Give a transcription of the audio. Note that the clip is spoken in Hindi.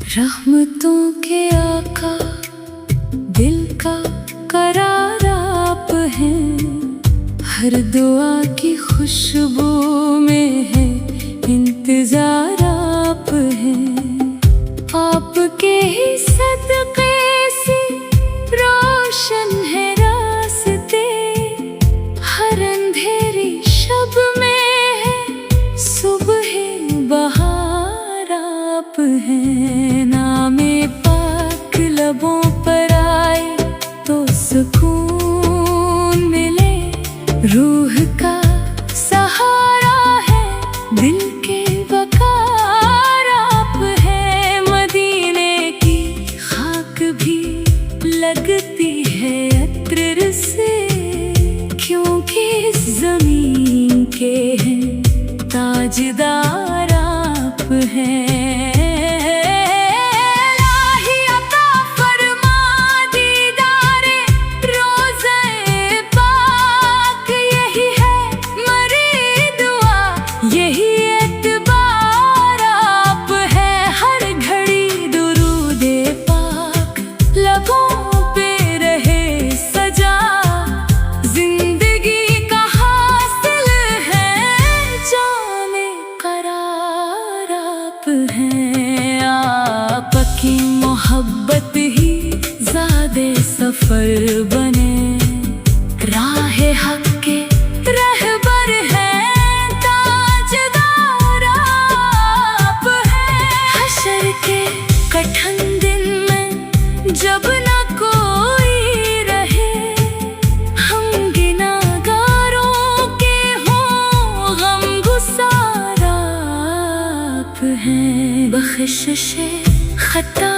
रहमतों के आका दिल का करार आप हैं। हर दुआ की खुशबू में है इंतजार आप हैं। आपके ही सदक़े से रोशन है रास्ते। हर अंधेरी शब में है सुबह बहार आप हैं। नामे पाक लबों पर आए तो सुकून मिले। रूह का सहारा है दिल के वकार आप हैं। मदीने की खाक भी लगती है अत्र से, क्योंकि इस जमीन के हैं ताजदार आप हैं। आपकी मोहब्बत ही ज़ादे सफर बने। राहे हक के रहबर हैं ताजदार आप हैं। हशर के कठिन दिन में जब न कोई रहे, हम गिनागारों के हों गमगुसार आप हैं। बख्शिश खता